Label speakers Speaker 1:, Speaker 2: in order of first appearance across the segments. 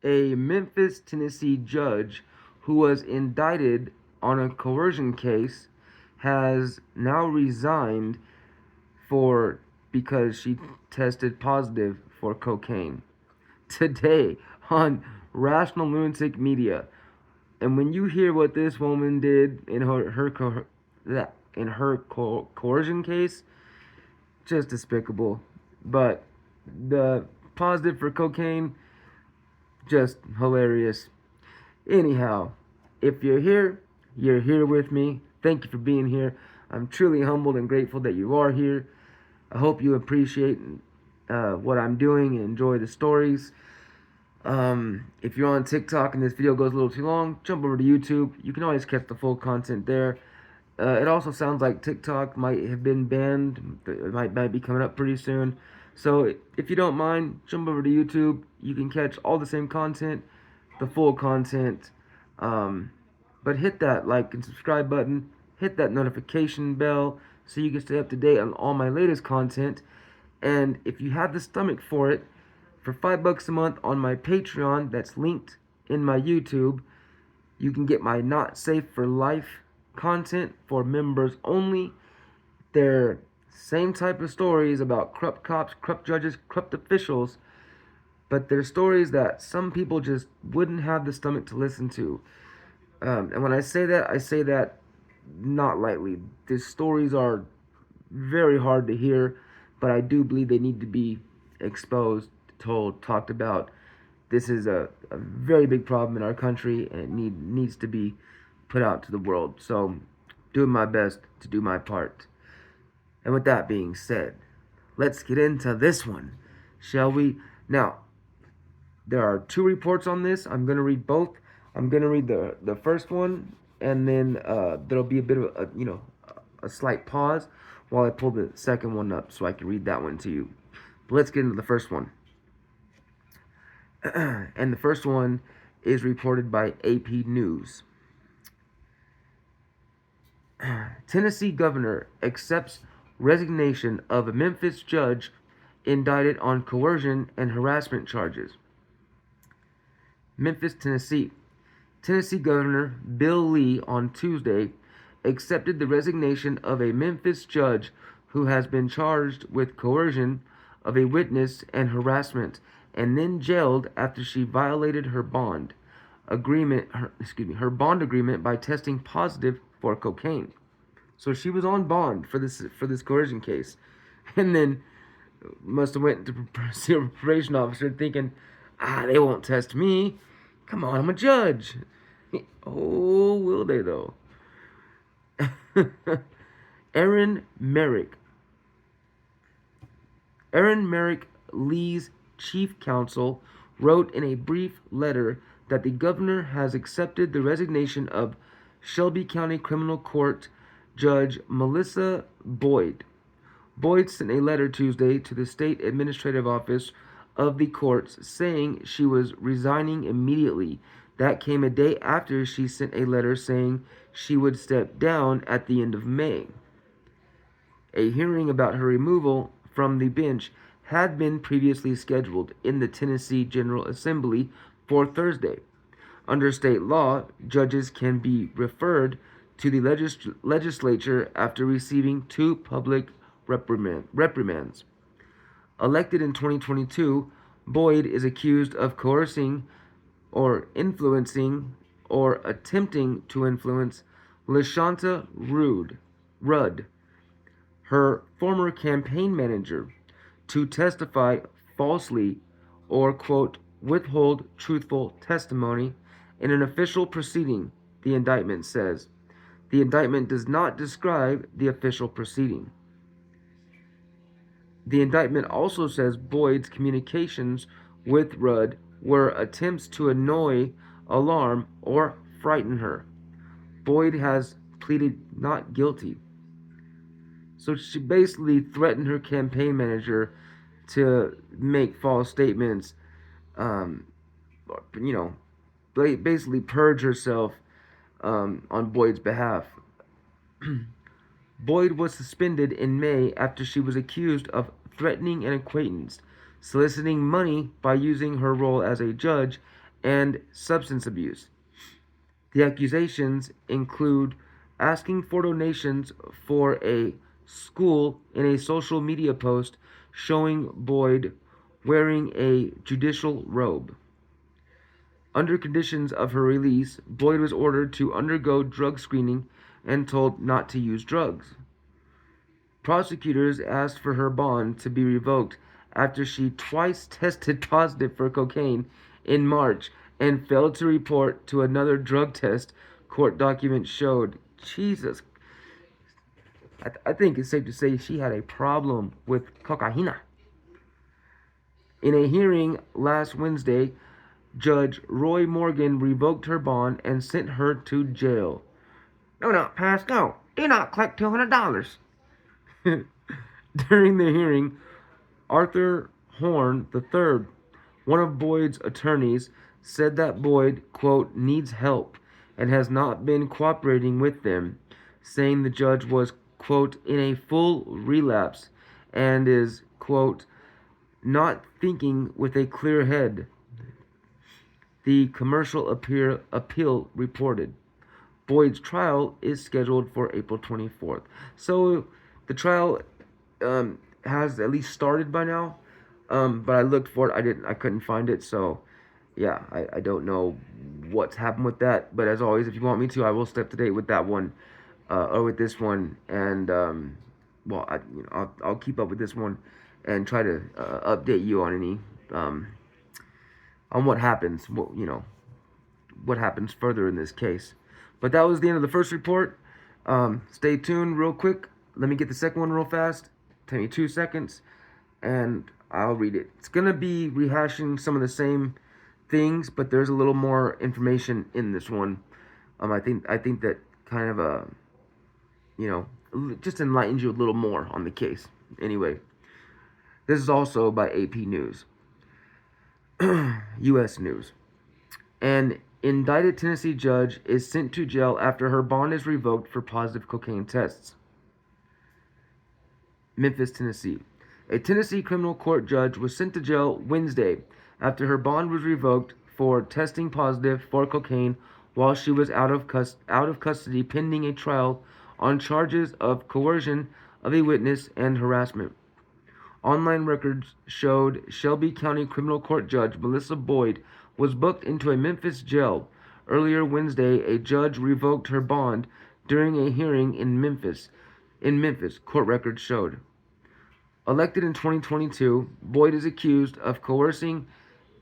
Speaker 1: A Memphis, Tennessee judge who was indicted on a coercion case has now resigned for because she tested positive for cocaine. Today on Rational Lunatic Media. And when you hear what this woman did in her coercion case, just despicable. But the positive for cocaine, just hilarious. Anyhow, if you're here with me. Thank you for being here. I'm truly humbled and grateful that you are here. I hope you appreciate what I'm doing and enjoy the stories. If you're on TikTok and this video goes a little too long, jump over to YouTube. You can always catch the full content there. It also sounds like TikTok might have been banned. It might be coming up pretty soon. So if you don't mind, jump over to YouTube. You can catch all the same content, the full content. Um, but hit that like and subscribe button. Hit that notification bell so you can stay up to date on all my latest content. And if you have the stomach for it, for $5 a month on my Patreon, that's linked in my YouTube, you can get my Not Safe for Life content for members only. They're same type of stories about corrupt cops, corrupt judges, corrupt officials, but they're stories that some people just wouldn't have the stomach to listen to. And when I say that not lightly. These stories are very hard to hear, but I do believe they need to be exposed, told, talked about. This is a very big problem in our country, and it needs to be put out to the world. So, doing my best to do my part. And with that being said, let's get into this one, shall we? Now, there are two reports on this. I'm going to read both. I'm going to read the first one, and then there'll be a bit of a slight pause while I pull the second one up so I can read that one to you. But let's get into the first one. And the first one is reported by AP News. Tennessee governor accepts resignation of a Memphis judge indicted on coercion and harassment charges. Memphis, Tennessee. Tennessee Governor Bill Lee on Tuesday accepted the resignation of a Memphis judge who has been charged with coercion of a witness and harassment and then jailed after she violated her bond agreement by testing positive for cocaine. So she was on bond for this coercion case, and then must have went to see a probation officer thinking, they won't test me. Come on, I'm a judge. Oh, will they though? Aaron Merrick. Aaron Merrick, Lee's chief counsel, wrote in a brief letter that the governor has accepted the resignation of Shelby County Criminal Court Judge Melissa Boyd. Boyd sent a letter Tuesday to the state administrative office of the courts saying she was resigning immediately. That came a day after she sent a letter saying she would step down at the end of May. A hearing about her removal from the bench had been previously scheduled in the Tennessee General Assembly for Thursday. Under state law, judges can be referred to the legislature after receiving two public reprimands. Elected in 2022, Boyd is accused of coercing or influencing or attempting to influence LaShanta Rudd, her former campaign manager, to testify falsely or, quote, withhold truthful testimony in an official proceeding, the indictment says. The indictment does not describe the official proceeding. The indictment also says Boyd's communications with Rudd were attempts to annoy, alarm, or frighten her. Boyd has pleaded not guilty. So she basically threatened her campaign manager to make false statements, basically purge herself on Boyd's behalf. Boyd was suspended in May after she was accused of threatening an acquaintance, soliciting money by using her role as a judge, and substance abuse. The accusations include asking for donations for a school in a social media post showing Boyd wearing a judicial robe. Under conditions of her release, Boyd was ordered to undergo drug screening and told not to use drugs. Prosecutors asked for her bond to be revoked after she twice tested positive for cocaine in March and failed to report to another drug test, court documents showed. Jesus. I think it's safe to say she had a problem with cocaine. In a hearing last Wednesday, Judge Roy Morgan revoked her bond and sent her to jail. No, no, pass, no. Do not collect $200. During the hearing, Arthur Horn III, one of Boyd's attorneys, said that Boyd, quote, needs help and has not been cooperating with them, saying the judge was, quote, in a full relapse and is, quote, not thinking with a clear head. The commercial appeal reported. Boyd's trial is scheduled for April 24th. So the trial has at least started by now. But I looked for it. I couldn't find it. So yeah, I don't know what's happened with that. But as always, if you want me to, I will stay up to date with that one, or with this one. And well, I'll keep up with this one and try to update you on any on what happens. What happens further in this case. But that was the end of the first report. Stay tuned real quick. Let me get the second one real fast. Take me 2 seconds, and I'll read it. It's going to be rehashing some of the same things, but there's a little more information in this one. I think that kind of, just enlightens you a little more on the case. Anyway, this is also by AP News. U.S. News. An indicted Tennessee judge is sent to jail after her bond is revoked for positive cocaine tests. Memphis, Tennessee. A Tennessee criminal court judge was sent to jail Wednesday after her bond was revoked for testing positive for cocaine while she was out of custody pending a trial on charges of coercion of a witness and harassment. Online records showed Shelby County Criminal Court Judge Melissa Boyd was booked into a Memphis jail. Earlier Wednesday, a judge revoked her bond during a hearing in Memphis, court records showed. Elected in 2022, Boyd is accused of coercing,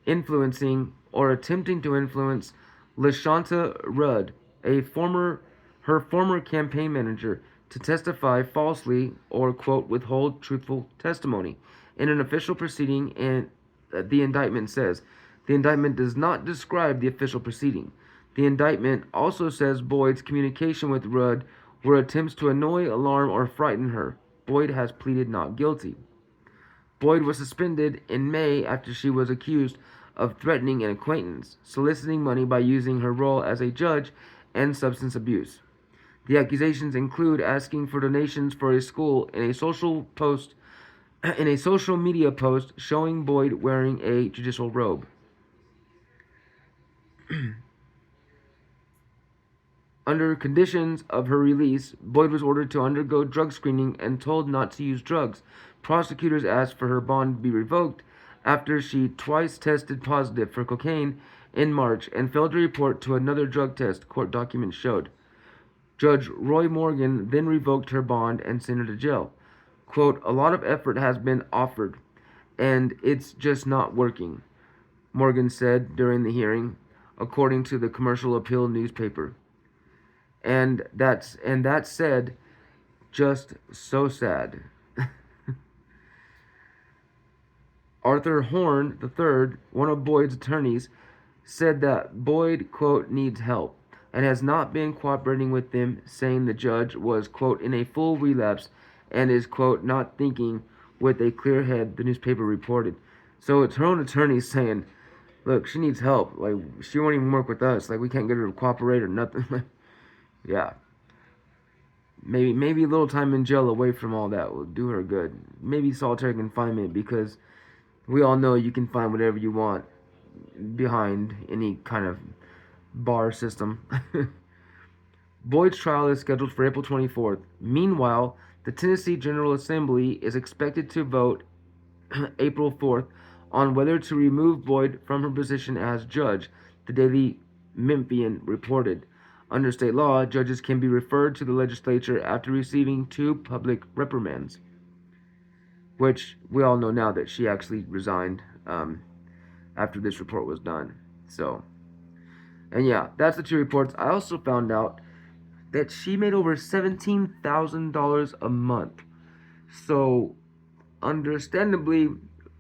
Speaker 1: influencing, or attempting to influence LaShonta Rudd, her former campaign manager, to testify falsely or, quote, withhold truthful testimony in an official proceeding, and the indictment says. The indictment does not describe the official proceeding. The indictment also says Boyd's communication with Rudd were attempts to annoy, alarm, or frighten her. Boyd has pleaded not guilty. Boyd was suspended in May after she was accused of threatening an acquaintance, soliciting money by using her role as a judge, and substance abuse. The accusations include asking for donations for a school in a social media post showing Boyd wearing a judicial robe. Under conditions of her release, Boyd was ordered to undergo drug screening and told not to use drugs. Prosecutors asked for her bond to be revoked after she twice tested positive for cocaine in March and failed to report to another drug test, court documents showed. Judge Roy Morgan then revoked her bond and sent her to jail. Quote, a lot of effort has been offered, and it's just not working, Morgan said during the hearing, according to the Commercial Appeal newspaper. And that said, just so sad. Arthur Horn III, one of Boyd's attorneys, said that Boyd, quote, needs help and has not been cooperating with them, saying the judge was, quote, in a full relapse and is, quote, not thinking with a clear head, the newspaper reported. So it's her own attorney saying, look, she needs help. Like, she won't even work with us. Like, we can't get her to cooperate or nothing. Yeah. Maybe a little time in jail away from all that will do her good. Maybe solitary confinement, because we all know you can find whatever you want behind any kind of bar system. Boyd's trial is scheduled for April 24th. Meanwhile, the Tennessee General Assembly is expected to vote April 4th on whether to remove Boyd from her position as judge, the Daily Memphian reported. Under state law, judges can be referred to the legislature after receiving 2 public reprimands, which we all know now that she actually resigned after this report was done. So, and yeah, that's the 2 reports. I also found out that she made over $17,000 a month. So, understandably,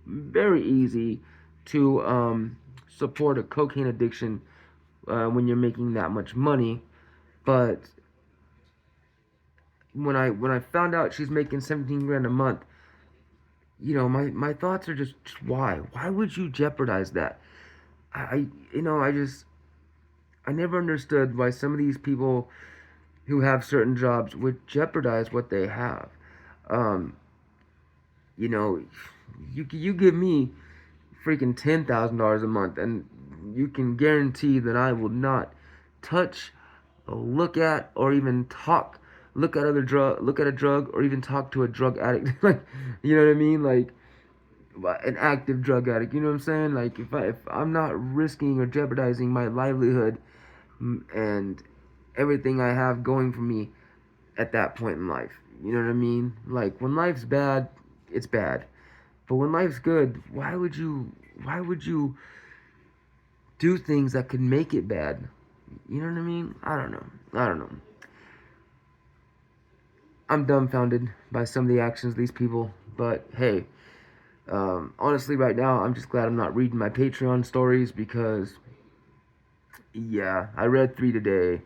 Speaker 1: very easy to support a cocaine addiction when you're making that much money. But when I found out she's making 17 grand a month, my thoughts are just why would you jeopardize that? I you know I never understood why some of these people who have certain jobs would jeopardize what they have. Um, you know, you give me freaking $10,000 a month, and you can guarantee that I will not touch, look at, or even look at a drug, or even talk to a drug addict. Like, you know what I mean? Like an active drug addict. You know what I'm saying? Like if I'm not risking or jeopardizing my livelihood and everything I have going for me at that point in life. You know what I mean? Like when life's bad, it's bad. But when life's good, why would you do things that could make it bad? You know what I mean? I don't know. I'm dumbfounded by some of the actions of these people, but hey, honestly, right now, I'm just glad I'm not reading my Patreon stories because, yeah, I read 3 today.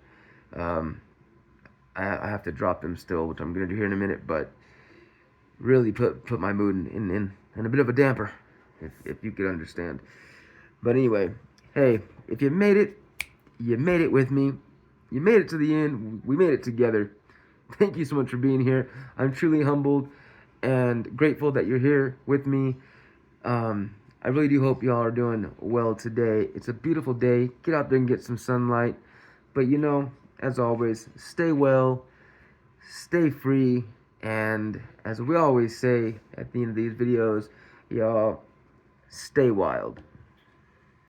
Speaker 1: Um, I have to drop them still, which I'm gonna do here in a minute, but really put my mood in a bit of a damper, if you could understand. But anyway, hey, if you made it with me. You made it to the end. We made it together. Thank you so much for being here. I'm truly humbled and grateful that you're here with me. I really do hope y'all are doing well today. It's a beautiful day. Get out there and get some sunlight. But as always, stay well, stay free, and as we always say at the end of these videos, y'all stay wild.